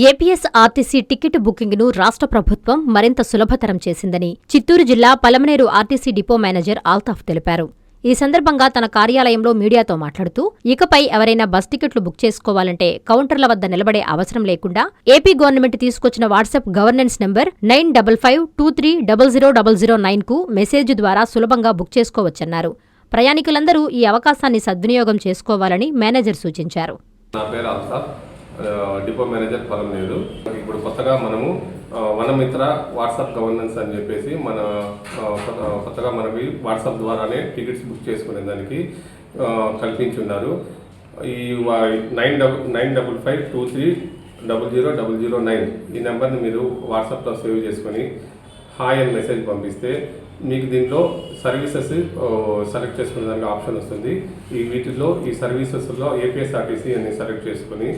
APS RTC ticket బుకింగ్ను రాష్ట్ర ప్రభుత్వం మరింత సులభతరం చేసిందని చిత్తూరు జిల్లా Palamaner RTC depot manager Altaf తెలిపారు. ఈ సందర్భంగా తన కార్యాలయంలో మీడియాతో మాట్లాడుతూ ఇకపై ఎవరైనా బస్ టికెట్లు బుక్ చేసుకోవాలంటే కౌంటర్ల వద్ద నిలబడే అవసరం లేకుండా ఏపీ గవర్నమెంట్ తీసుకొచ్చిన వాట్సాప్ గవర్నెన్స్ నంబర్ 9552300009కు మెసేజ్ ద్వారా సులభంగా బుక్ చేసుకోవచ్చన్నారు. ప్రయాణికులందరూ ఈ అవకాశాన్ని సద్వినియోగం చేసుకోవాలని మేనేజర్ సూచించారు. Depot manager Palamaner. ఇప్పుడు కొత్తగా మనము వనమిత్ర వాట్సాప్ గవర్నెన్స్ అని చెప్పేసి కొత్తగా మనకి వాట్సాప్ ద్వారానే టికెట్స్ బుక్ చేసుకునే దానికి కల్పించున్నారు. ఈ 9552300009 ఈ నెంబర్ని మీరు వాట్సాప్లో సేవ్ చేసుకొని హాయ్ అని మెసేజ్ పంపిస్తే మీకు దీంట్లో సర్వీసెస్ సెలెక్ట్ చేసుకునే దానికి ఆప్షన్ వస్తుంది. వీటిల్లో ఈ సర్వీసెస్లో ఏపీఎస్ఆర్టీసీ అని సెలెక్ట్ చేసుకొని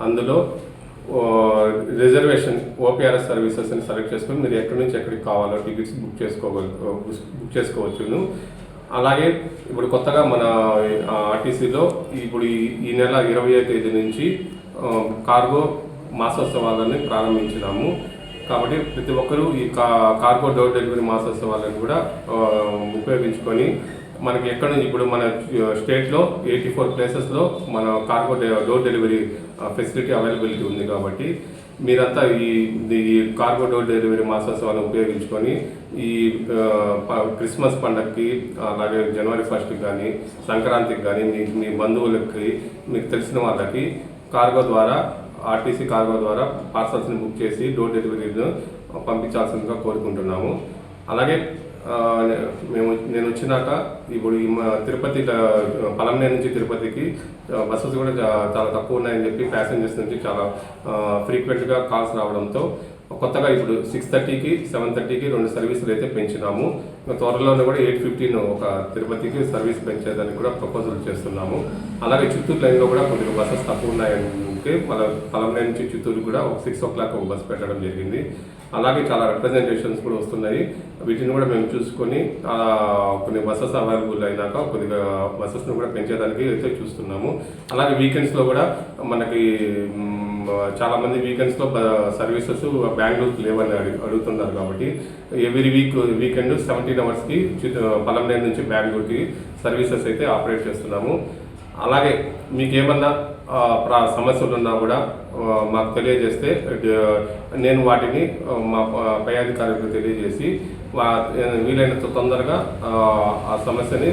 అందులో రిజర్వేషన్ ఓపీఆర్ఎస్ సర్వీసెస్ అని సెలెక్ట్ చేసుకొని మీరు ఎక్కడి నుంచి ఎక్కడికి కావాలో టికెట్స్ బుక్ చేసుకోవచ్చును. అలాగే ఇప్పుడు కొత్తగా మన ఆర్టీసీలో ఇప్పుడు ఈ నెల 20వ తేదీ నుంచి కార్గో మాసోత్సవాలని ప్రారంభించినాము. కాబట్టి ప్రతి ఒక్కరూ ఈ కార్గో డోర్ డెలివరీ మాసోత్సవాలను కూడా ఉపయోగించుకొని మనకి ఎక్కడ నుంచి ఇప్పుడు మన స్టేట్లో 84 ప్లేసెస్లో మన cargo door delivery facility availability ఉంది. కాబట్టి మీరంతా ఈ కార్గో డోర్ డెలివరీ మాసోత్సవాలను ఉపయోగించుకొని ఈ క్రిస్మస్ పండగకి, అలాగే జనవరి 1కి కానీ, సంక్రాంతికి కానీ, మీ బంధువులకి, మీకు తెలిసిన వాళ్ళకి కార్గో ద్వారా ఆర్టీసీ కార్గో ద్వారా పార్సల్స్ని బుక్ చేసి డోర్ డెలివరీను పంపించాల్సిందిగా కోరుకుంటున్నాము. అలాగే నేను వచ్చినాక ఇప్పుడు తిరుపతి పలమనేరు నుంచి తిరుపతికి బస్సెస్ కూడా చాలా తక్కువ ఉన్నాయని చెప్పి ప్యాసింజర్స్ నుంచి చాలా ఫ్రీక్వెంట్గా కాల్స్ రావడంతో కొత్తగా ఇప్పుడు 6:30కి 7:30కి 2 సర్వీసులు అయితే పెంచినాము. త్వరలోనే కూడా 8:15 ఒక తిరుపతికి సర్వీస్ పెంచేదానికి కూడా ప్రపోజల్ చేస్తున్నాము. అలాగే చిత్తూరు లైన్లో కూడా కొద్దిగా బస్సెస్ తక్కువ ఉన్నాయని పలమనేరు నుంచి చిత్తూరు కూడా ఒక 6 o'clock ఒక బస్సు పెట్టడం జరిగింది. అలాగే చాలా రిప్రజెంటేషన్స్ కూడా వస్తున్నాయి. వీటిని కూడా మేము చూసుకొని కొన్ని బస్సెస్ అవైలబుల్ అయినాక కొద్దిగా బస్సెస్ని కూడా పెంచేదానికి అయితే చూస్తున్నాము. అలాగే వీకెండ్స్లో కూడా మనకి చాలామంది వీకెండ్స్లో సర్వీసెస్ బెంగళూరుకి లేవని అడుగుతున్నారు. కాబట్టి ఎవ్రీ వీకెండ్ 17 hours పలమనేరు నుంచి బెంగళూరుకి సర్వీసెస్ అయితే ఆపరేట్ చేస్తున్నాము. అలాగే మీకు ఏమన్నా సమస్యలు ఉన్నా కూడా మాకు తెలియజేస్తే నేను వాటిని మా పై అధికారులకు తెలియజేసి వీలైనంత తొందరగా ఆ సమస్యని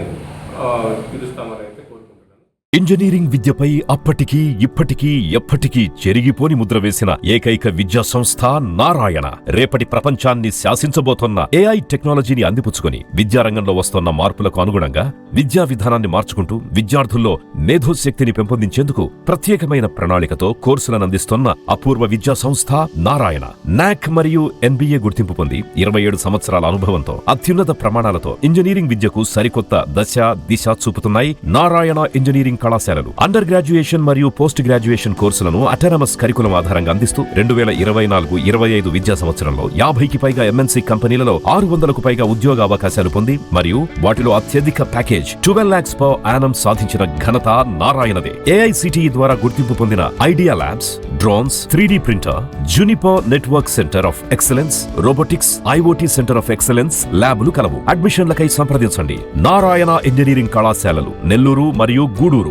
తీరుస్తామని అయితే కోరుకుంటున్నాను. ఇంజనీరింగ్ విద్యపై అప్పటికీ ఇప్పటికీ ఎప్పటికీ చెరిగిపోని ముద్ర వేసిన ఏకైక విద్యా సంస్థ నారాయణ రేపటి ప్రపంచాన్ని శాసించబోతోన్న ఏఐ టెక్నాలజీని అందిపుచ్చుకొని విద్యారంగంలో వస్తోన్న మార్పులకు అనుగుణంగా విద్యా విధానాన్ని మార్చుకుంటూ విద్యార్థుల్లో మేధోశక్తిని పెంపొందించేందుకు ప్రత్యేకమైన ప్రణాళికతో కోర్సులను అందిస్తోన్న అపూర్వ విద్యా సంస్థ నారాయణ. నాక్ మరియు NBA గుర్తింపు పొంది 27 సంవత్సరాల అనుభవంతో అత్యున్నత ప్రమాణాలతో ఇంజనీరింగ్ విద్యకు సరికొత్త దశ దిశ చూపుతున్నాయి నారాయణ ఇంజనీరింగ్ కళాశాలలు. అండర్ గ్రాడ్యుయేషన్ మరియు పోస్ట్ గ్రాడ్యుయేషన్ కోర్సులను అటానమస్ కరికులం ఆధారంగా అందిస్తూ 2024-25 విద్యా సంవత్సరంలో 50కి పైగా MNC కంపెనీలలో 600కు పైగా ఉద్యోగ అవకాశాలు పొంది మరియు వాటిలో అత్యధిక ప్యాకేజ్ 12 lakhs per annum సాధించిన ఘనత నారాయణదే. AICTE ద్వారా గుర్తింపు పొందిన idea labs, drones, 3D printer, Juniper network centre of excellence, robotics, IoT centre of excellence ల్యాబ్లు కలవు. అడ్మిషన్లకై సంప్రదించండి. నారాయణ ఇంజనీరింగ్ కళాశాలలు నెల్లూరు మరియు గూడూరు.